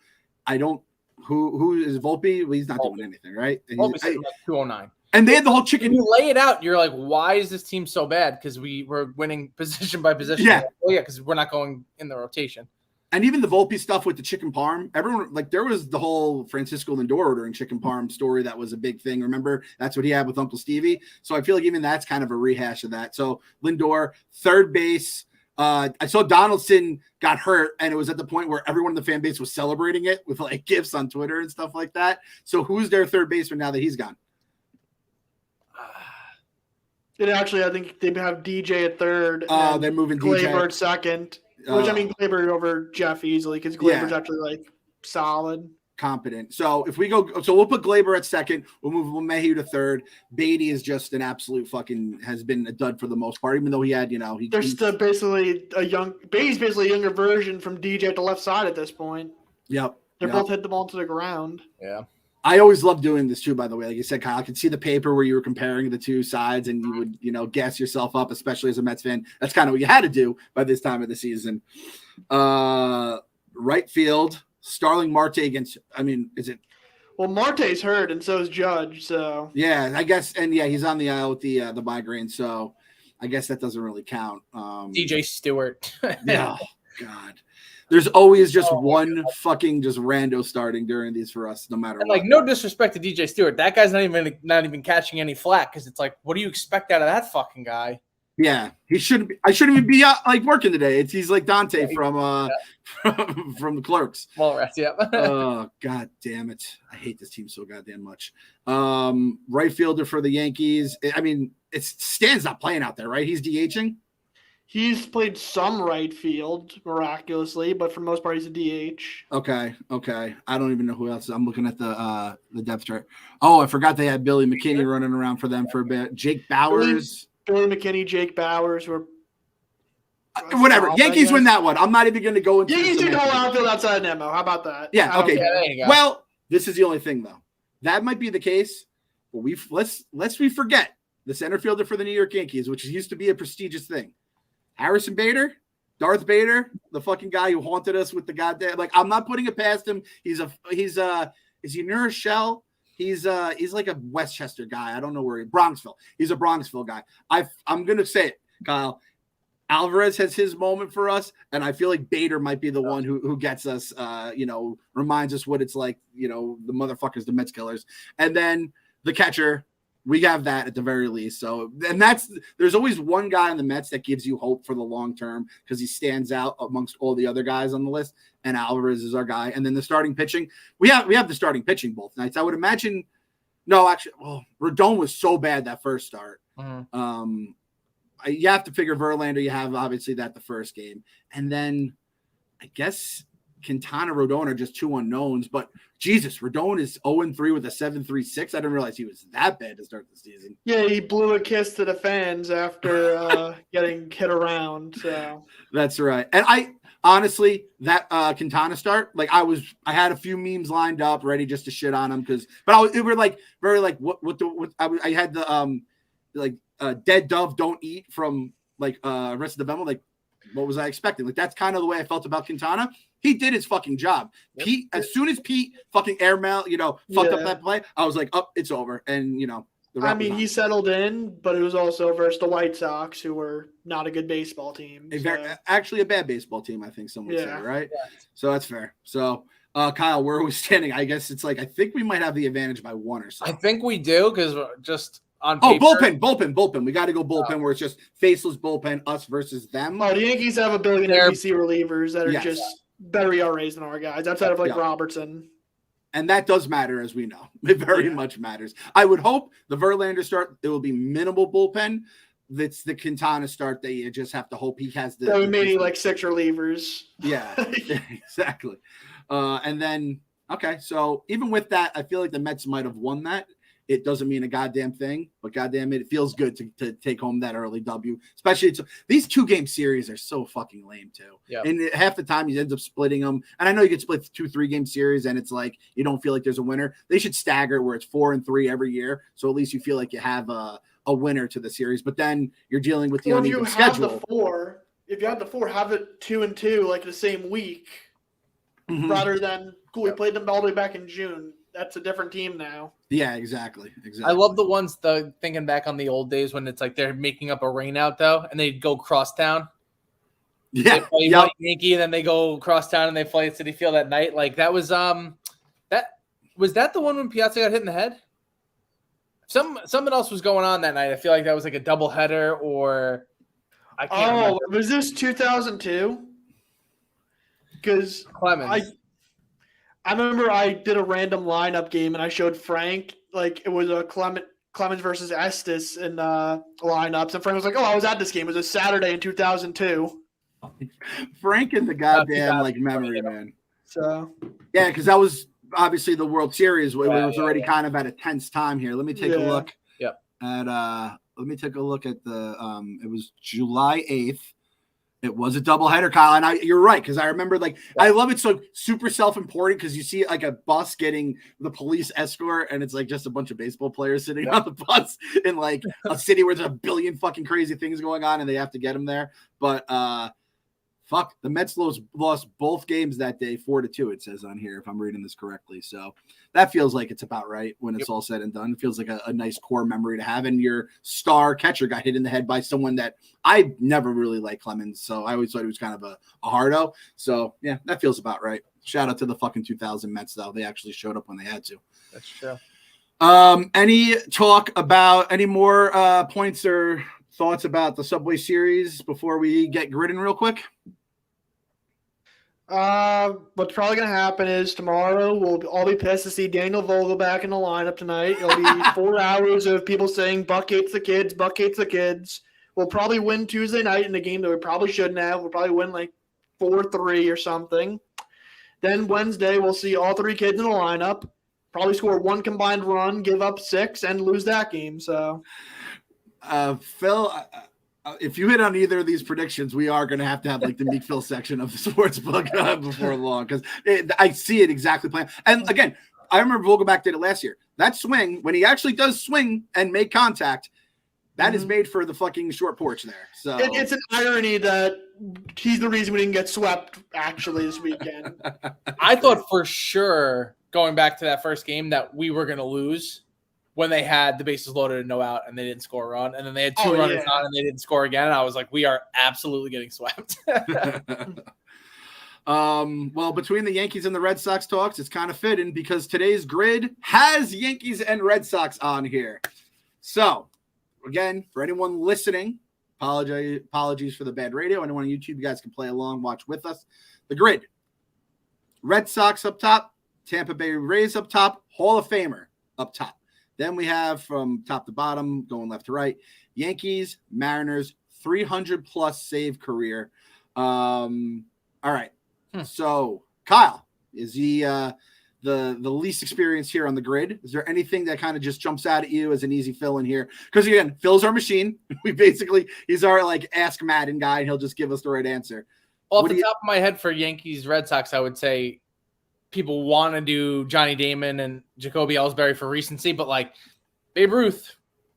I don't. Who is Volpe? Well, he's not doing anything, right? Volpe's like 209. And they had the whole chicken. When you lay it out, you're like, why is this team so bad? Because we were winning position by position. Yeah. Oh, yeah, because we're not going in the rotation. And even the Volpe stuff with the chicken parm, everyone, like, there was the whole Francisco Lindor ordering chicken parm story that was a big thing. Remember, that's what he had with Uncle Stevie. So I feel like even that's kind of a rehash of that. So Lindor, third base. I saw Donaldson got hurt, and it was at the point where everyone in the fan base was celebrating it with like gifs on Twitter and stuff like that. So who's their third baseman now that he's gone? And actually, I think they have DJ at third. They're moving Glaber DJ at second. Which, I mean, Glaber over Jeff easily because Glaber's actually like solid. Competent. So if we go, so we'll put Glaber at second. We'll move LeMahieu to third. Beatty is just an absolute has been a dud for the most part, even though he had, There's basically Beatty's basically a younger version from DJ at the left side at this point. Yep. They both hit the ball to the ground. Yeah. I always love doing this too, by the way. Like you said, Kyle, I could see the paper where you were comparing the two sides and you would, gas yourself up, especially as a Mets fan. That's kind of what you had to do by this time of the season. Right field. Starling Marte against, is it? Well, Marte's hurt, and so is Judge. So yeah, I guess, and yeah, he's on the aisle with the migraine, so I guess that doesn't really count. DJ Stewart. Yeah, God, there's always just one fucking just rando starting during these for us, no matter what. Like, no disrespect to DJ Stewart, that guy's not even catching any flack because it's like, what do you expect out of that fucking guy? Yeah, he shouldn't be. I shouldn't even be like working today. He's like Dante from the Clerks. Well, rest, yeah. Oh, God damn it! I hate this team so goddamn much. Right fielder for the Yankees. It's Stan's not playing out there, right? He's DHing. He's played some right field miraculously, but for the most part, he's a DH. Okay. I don't even know who else. I'm looking at the depth chart. Oh, I forgot they had Billy McKinney running around for them for a bit. Jake Bowers. Billy McKinney, Jake Bowers were whatever. Yankees win that one. I'm not even going to go into Yankees took the whole outfield outside Nemo. How about that? Yeah. Okay. Yeah, there you go. Well, this is the only thing though. That might be the case, but let's we forget the center fielder for the New York Yankees, which used to be a prestigious thing. Harrison Bader, Darth Bader, the fucking guy who haunted us with the goddamn. Like, I'm not putting it past him. Is he New Rochelle? He's like a Westchester guy. I don't know where Bronxville. He's a Bronxville guy. I'm gonna say it, Kyle. Alvarez has his moment for us, and I feel like Bader might be the one who gets us. Reminds us what it's like. The motherfuckers, the Mets killers, and then the catcher. We have that at the very least. So, and there's always one guy on the Mets that gives you hope for the long term because he stands out amongst all the other guys on the list. And Alvarez is our guy. And then the starting pitching, we have the starting pitching both nights. I would imagine. No, actually, Rodon was so bad that first start. Mm-hmm. You have to figure Verlander. You have obviously that the first game, and then I guess Quintana, Rodon are just two unknowns. But Jesus, Rodon is 0-3 with a 7.36. I didn't realize he was that bad to start the season. Yeah, he blew a kiss to the fans after getting hit around. So That's right. And I honestly, that Quintana start, like I had a few memes lined up ready just to shit on him it were like very like I had the dead dove don't eat from like Rest of the Bema. Like, what was I expecting? Like, that's kind of the way I felt about Quintana. He did his fucking job. Yep. Pete, as soon as Pete fucking airmail, fucked up that play, I was like, oh, it's over. And he settled in, but it was also versus the White Sox, who were not a good baseball team. Actually, a bad baseball team, I think some would say, right? Yeah. So that's fair. So, Kyle, where are we standing? I guess it's like I think we might have the advantage by one or so. I think we do because just on paper. Bullpen. We got to go bullpen where it's just faceless bullpen, us versus them. Oh, the Yankees have a billion NBC relievers that are just better ERAs than our guys, outside of Robertson. And that does matter, as we know. It very much matters. I would hope the Verlander start, it will be minimal bullpen. That's the Quintana start that you just have to hope he has the. So maybe like 6 relievers. Yeah, exactly. And then, okay, so even with that, I feel like the Mets might have won that. It doesn't mean a goddamn thing, but goddamn it feels good to take home that early W. Especially these 2-game series are so fucking lame too. Yep. And half the time you end up splitting them. And I know you could split 2-3-game series, and it's like you don't feel like there's a winner. They should stagger where it's 4 and 3 every year, so at least you feel like you have a winner to the series. But then you're dealing with the uneven schedule. If you have the 4, have it 2 and 2 like the same week, rather than we played them all the way back in June. That's a different team now. Yeah, exactly. I love the ones thinking back on the old days when it's like they're making up a rain out though, and they go crosstown. Yeah, they play Yankee, and then they go crosstown and they play at Citi Field at night. Like that was that the one when Piazza got hit in the head. Something else was going on that night. I feel like that was like a doubleheader, or I can't remember. Was this 2002? Because Clemens. I remember I did a random lineup game and I showed Frank, like it was a Clemens versus Estes in lineups. And Frank was like, oh, I was at this game. It was a Saturday in 2002. Frank is the goddamn memory, man. So yeah, because that was obviously the World Series. It was already kind of at a tense time here. Let me take a look at let me take a look at the it was July 8th. It was a doubleheader, Kyle, and you're right, because I remember, I love it so super self-important, because you see, like, a bus getting the police escort, and it's, like, just a bunch of baseball players sitting on the bus in, like, a city where there's a billion fucking crazy things going on, and they have to get them there. But, the Mets lost both games that day, 4-2, it says on here, if I'm reading this correctly. So that feels like it's about right when it's all said and done. It feels like a nice core memory to have. And your star catcher got hit in the head by someone that I never really liked, Clemens. So I always thought he was kind of a hardo. So, yeah, that feels about right. Shout out to the fucking 2000 Mets, though. They actually showed up when they had to. That's true. Any talk about any more points or thoughts about the Subway Series before we get gridding real quick? What's probably going to happen is tomorrow we'll all be pissed to see Daniel Vogel back in the lineup tonight. It'll be 4 hours of people saying Buck hates the kids, Buck hates the kids. We'll probably win Tuesday night in a game that we probably shouldn't have. We'll probably win like 4-3 or something. Then Wednesday we'll see all 3 kids in the lineup, probably score 1 combined run, give up 6, and lose that game. So, Phil, if you hit on either of these predictions, we are going to have like the Meek Phil section of the Sportsbook before long, because I see it exactly playing. And again, I remember Vogelback did it last year. That swing, when he actually does swing and make contact, that is made for the fucking short porch there. So it's an irony that he's the reason we didn't get swept actually this weekend. I thought for sure going back to that first game that we were going to lose when they had the bases loaded and no out and they didn't score a run. And then they had 2 runners on and they didn't score again. And I was like, we are absolutely getting swept. Well, between the Yankees and the Red Sox talks, it's kind of fitting because today's grid has Yankees and Red Sox on here. So, again, for anyone listening, apologies for the bad radio. Anyone on YouTube, you guys can play along, watch with us. The grid. Red Sox up top, Tampa Bay Rays up top, Hall of Famer up top. Then we have from top to bottom, going left to right, Yankees, Mariners, 300-plus save career. All right. So Kyle, is he the least experienced here on the grid? Is there anything that kind of just jumps out at you as an easy fill in here? Because again, Phil's our machine. He's our like Ask Madden guy, and he'll just give us the right answer. Off the top of my head for Yankees Red Sox, I would say people want to do Johnny Damon and Jacoby Ellsbury for recency, but like Babe Ruth,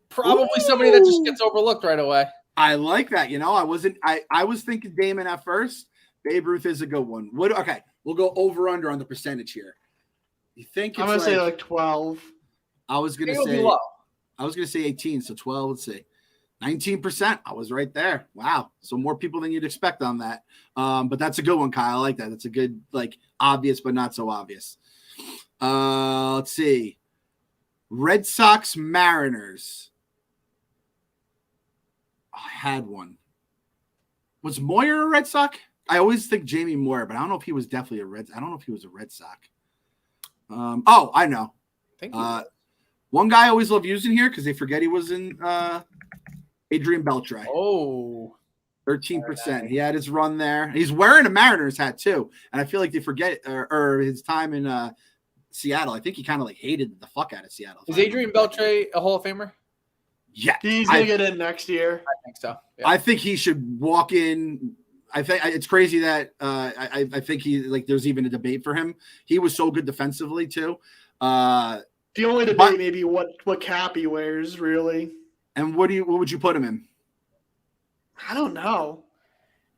probably somebody that just gets overlooked right away. I like that. I was thinking Damon at first. Babe Ruth is a good one. Okay, we'll go over under on the percentage here. You think it's I'm gonna say like 12. I was gonna say 18, so 12. Let's see. 19%. I was right there. Wow. So more people than you'd expect on that. But that's a good one, Kyle. I like that. That's a good, like, obvious but not so obvious. Let's see. Red Sox Mariners. I had one. Was Moyer a Red Sox? I always think Jamie Moyer, but I don't know if he was definitely I don't know if he was a Red Sox. I know. One guy I always love using here because they forget he was in Adrian Beltre. Oh, 13%. He had his run there. He's wearing a Mariners hat too, and I feel like they forget or his time in Seattle. I think he kind of like hated the fuck out of Seattle. Is Adrian Beltre a Hall of Famer? Yeah, he's gonna get in next year. I think so. Yeah. I think he should walk in. I think it's crazy that I think he like there's even a debate for him. He was so good defensively too. The only debate maybe what cap he wears really. And what would you put him in? I don't know.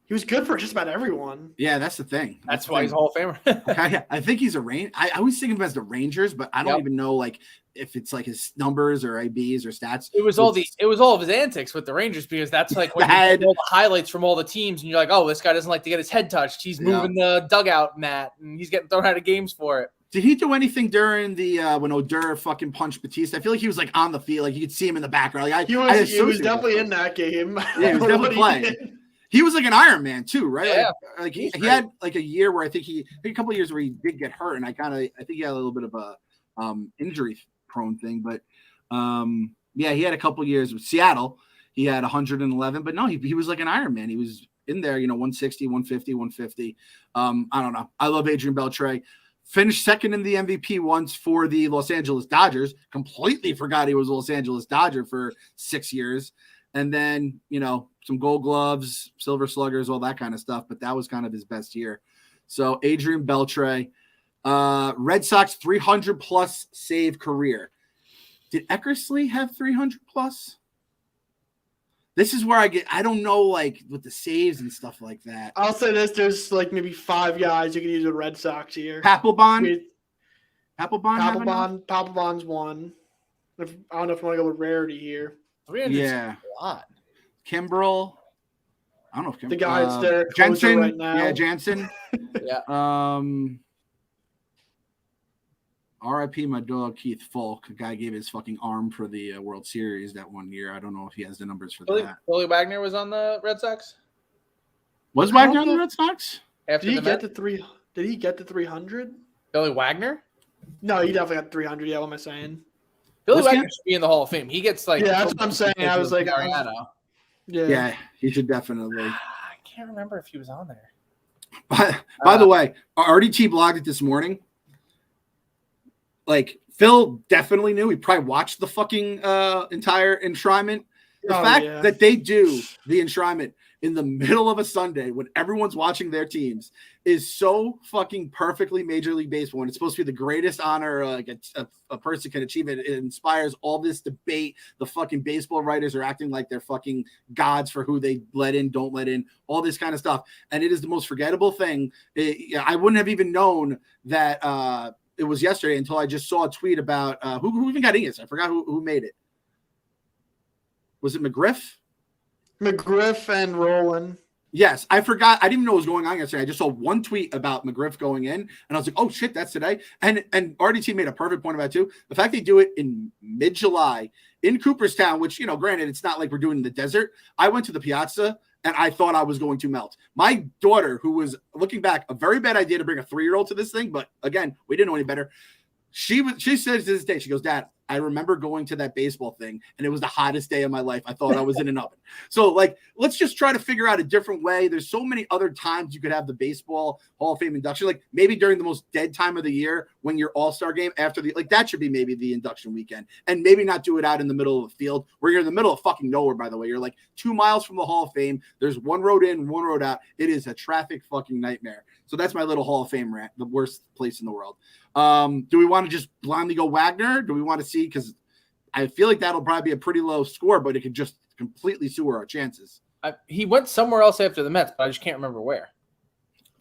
He was good for just about everyone. Yeah, that's the thing. That's why he's Hall of Famer. I think he's a Ranger. I always think of him as the Rangers, but I don't even know like if it's like his numbers or ABs or stats. It was all of his antics with the Rangers because that's like when you get all the highlights from all the teams and you're like, oh, this guy doesn't like to get his head touched. He's moving the dugout mat and he's getting thrown out of games for it. Did he do anything during the when Odor fucking punched Batista? I feel like he was like on the field, like you could see him in the background. Like, he was definitely in that game. Yeah, he was definitely playing. He was like an Iron Man too, right? Yeah, like he had like a year where I think a couple of years where he did get hurt, and I think he had a little bit of a injury prone thing, but yeah, he had a couple of years with Seattle. He had 111, but no, he was like an Iron Man. He was in there, 160, 150, 150. I don't know. I love Adrian Beltre. Finished second in the MVP once for the Los Angeles Dodgers. Completely forgot he was a Los Angeles Dodger for 6 years. And then, some Gold Gloves, Silver Sluggers, all that kind of stuff. But that was kind of his best year. So Adrian Beltre, Red Sox 300-plus save career. Did Eckersley have 300-plus? This is where I don't know, like, with the saves and stuff like that. I'll say this. There's, like, maybe 5 guys you can use with Red Sox here. Papelbon? Papelbon's one. I don't know if you want to go with rarity here. Yeah. A lot. Kimbrel. I don't know if Kimbrel. The guy that's there Jensen. Right now. Yeah, Jansen. Yeah. R.I.P. my dog Keith Falk. The guy gave his fucking arm for the World Series that one year. I don't know if he has the numbers for that. Billy Wagner was on the Red Sox. Was Wagner on the Red Sox? Did he get to 300? Billy Wagner? No, he definitely got 300. Yeah, what am I saying? Billy Wagner should be in the Hall of Fame. He gets like that's what I'm saying. I was like, yeah, he should definitely. I can't remember if he was on there. By the way, RDT blogged it this morning. Like Phil definitely knew. He probably watched the fucking entire enshrinement. The fact that they do the enshrinement in the middle of a Sunday when everyone's watching their teams is so fucking perfectly Major League Baseball. And it's supposed to be the greatest honor a person can achieve. It inspires all this debate. The fucking baseball writers are acting like they're fucking gods for who they let in, don't let in, all this kind of stuff. And it is the most forgettable thing. I wouldn't have even known that it was yesterday until I just saw a tweet about who even got Ingus. I forgot who made it. Was it McGriff? McGriff and Roland. Yes, I forgot. I didn't even know what was going on yesterday. I just saw one tweet about McGriff going in, and I was like, "Oh shit, that's today." And RDT made a perfect point about it too. The fact they do it in mid-July in Cooperstown, which granted, it's not like we're doing in the desert. I went to the piazza, and I thought I was going to melt. My daughter, who was looking back, a very bad idea to bring a 3-year-old to this thing, but again, we didn't know any better. She says to this day, she goes, "Dad, I remember going to that baseball thing, and it was the hottest day of my life. I thought I was in an oven. So, like, let's just try to figure out a different way. There's so many other times you could have the baseball Hall of Fame induction. Like, maybe during the most dead time of the year when your all-star game after the, like, that should be maybe the induction weekend. And maybe not do it out in the middle of the field where you're in the middle of fucking nowhere, by the way. You're like 2 miles from the Hall of Fame. There's one road in, one road out. It is a traffic fucking nightmare. So that's my little Hall of Fame rant, the worst place in the world. Do we want to just blindly go Wagner? Do we want to see? Because I feel like that'll probably be a pretty low score, but it could just completely sewer our chances. He went somewhere else after the Mets, but I just can't remember where.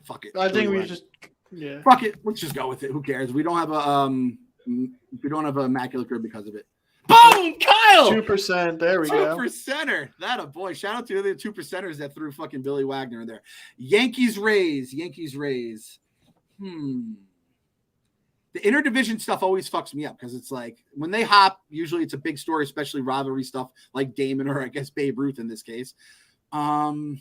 Fuck it. I think we just fuck it. Let's just go with it. Who cares? We don't have a immaculate career because of it. Boom, Kyle. 2%. There we go. 2%er. That a boy. Shout out to the 2%ers that threw fucking Billy Wagner in there. Yankees Rays. The interdivision stuff always fucks me up because it's like when they hop, usually it's a big story, especially rivalry stuff like Damon or I guess Babe Ruth in this case. And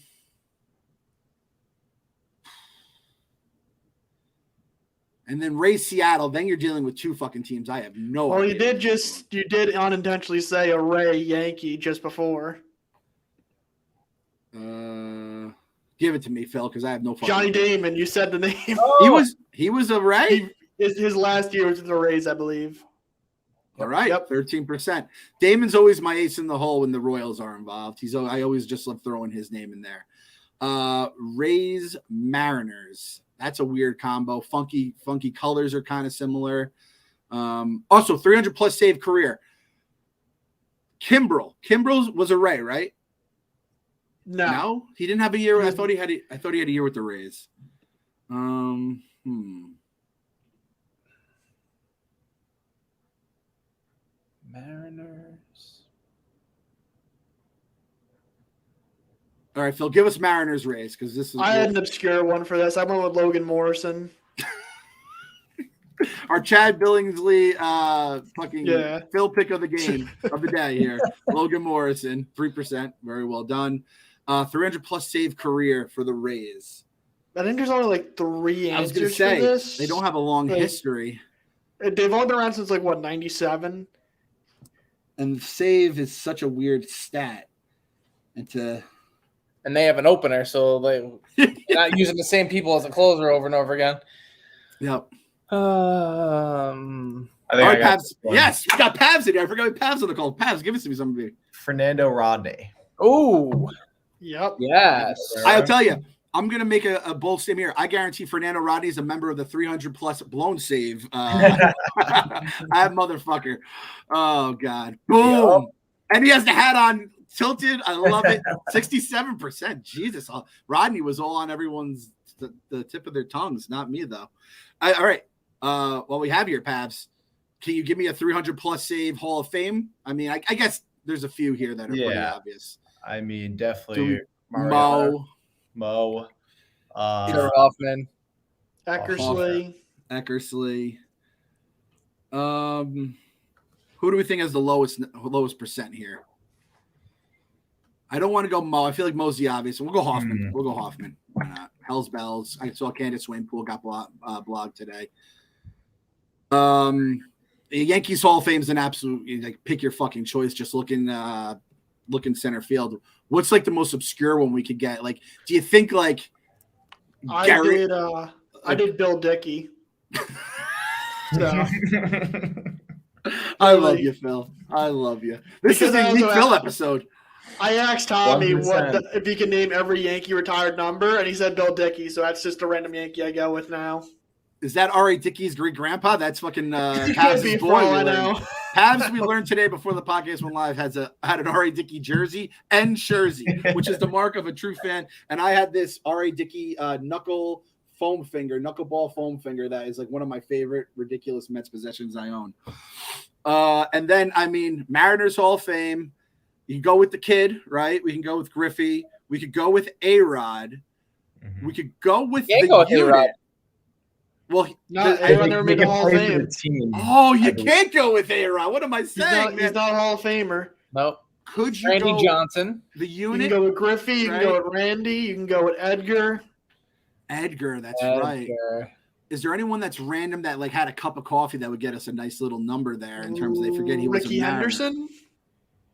then Rays Seattle, then you're dealing with two fucking teams. I have no idea. You did unintentionally say a Ray Yankee just before. Give it to me, Phil, because I have no fucking Johnny Damon, you said the name. Oh. He was a Ray? His last year was the Rays, I believe. All right, Yep. 13%. Damon's always my ace in the hole when the Royals are involved. I always just love throwing his name in there. Rays Mariners. That's a weird combo. Funky colors are kind of similar. Also, 300 plus save career. Kimbrel was a Ray, right? No, he didn't have a year. I thought he had a year with the Rays. Mariners. All right, Phil, give us Mariners Rays because this is. I had an obscure one for this. I went with Logan Morrison. Our Chad Billingsley Yeah. Phil pick of the game of the day here. Logan Morrison, 3%. Very well done. 300 plus save career for the Rays. I think there's only like 3 I was going to answers say, for this. they don't have a long history. They've only been around since 97? And save is such a weird stat. And they have an opener, so they're not using the same people as a closer over and over again. Yep. I think All right, I got Pabs. Yes, you got Pabs in here. I forgot Pabs on the call. Pabs, give it to me somebody. Fernando Rodney. Oh, Yep. yes. I'll tell you, I'm going to make a bold statement here. I guarantee Fernando Rodney is a member of the 300 plus blown save. That motherfucker. Oh, God. Boom. Yep. And he has the hat on tilted. I love it. 67%. Jesus. Rodney was all on everyone's the tip of their tongues. Not me, though. All right. Well, we have here, Pabs. Can you give me a 300 plus save Hall of Fame? I mean, I guess there's a few here that are pretty obvious. I mean, definitely Mo. Peter Hoffman. Eckersley. Who do we think has the lowest percent here? I don't want to go Mo. I feel like Mo's the obvious. We'll go Hoffman. We'll go Hoffman. Why not? Hell's Bells. I saw Candace Swainpool got blog today. The Yankees Hall of Fame is an absolute, like, pick your fucking choice. Just looking center field. What's like the most obscure one we could get? Like, do you think like Gary? I did Bill Dickey. So. I love you, Phil. I love you. This is a unique Phil episode. I asked Tommy if he can name every Yankee retired number, and he said Bill Dickey. So that's just a random Yankee I go with now. Is that R.A. Dickey's great grandpa? That's fucking Pabs' boy. Pabs, we learned today before the podcast went live, had an R.A. Dickey jersey and jersey, which is the mark of a true fan. And I had this R.A. Dickey knuckleball foam finger that is like one of my favorite ridiculous Mets possessions I own. And then, I mean, Mariners Hall of Fame. You can go with the kid, right? We can go with Griffey. We could go with A-Rod. Mm-hmm. We could go with the unit. A-Rod. Well, A-Rod never made the Hall of Fame. Oh, you can't go with A-Rod. What am I saying? He's not a Hall of Famer. Nope. Could you Randy go Johnson? The unit. You can go with Griffey. You can go with Randy. You can go with Edgar. That's right. Is there anyone that's random that like had a cup of coffee that would get us a nice little number there in terms of they forget he was Ricky a Mariner? Henderson.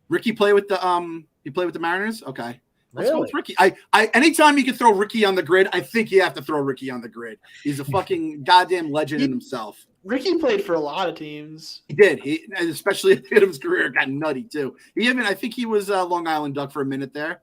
Ricky play with the he played with the Mariners? Okay. Let's go Really? with Ricky. I anytime you can throw Ricky on the grid, I think you have to throw Ricky on the grid. He's a fucking goddamn legend in himself. Ricky played for a lot of teams. He did. He especially at the end of his career got nutty too. I think he was Long Island Duck for a minute there.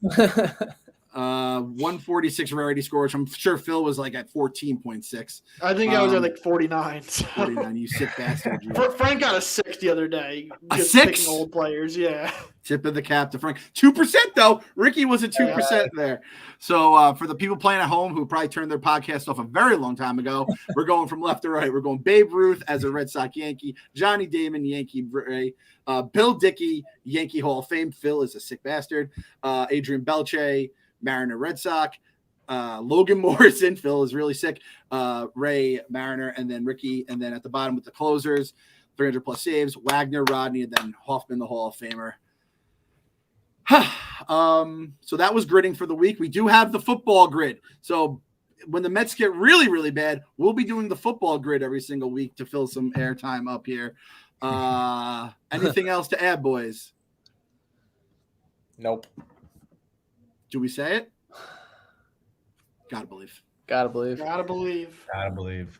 146 rarity score, which I'm sure Phil was like at 14.6. I think I was at like 49. So. 49, you sick bastard. You. Frank got a 6 the other day. A Just 6? picking old players, yeah. Tip of the cap to Frank. 2% though. Ricky was at 2% there. So for the people playing at home who probably turned their podcast off a very long time ago, we're going from left to right. We're going Babe Ruth as a Red Sox Yankee, Johnny Damon, Yankee Ray, Bill Dickey, Yankee Hall of Fame. Phil is a sick bastard. Adrian Belche, Mariner Red Sox. Logan Morrison, Phil is really sick. Ray Mariner, and then Ricky, and then at the bottom with the closers, 300 plus saves, Wagner, Rodney, and then Hoffman, the Hall of Famer. So that was gridding for the week. We do have the football grid. So when the Mets get really, really bad, we'll be doing the football grid every single week to fill some airtime up here. Anything else to add, boys? Nope. Do we say it? Gotta believe. Gotta believe. Gotta believe. Gotta believe.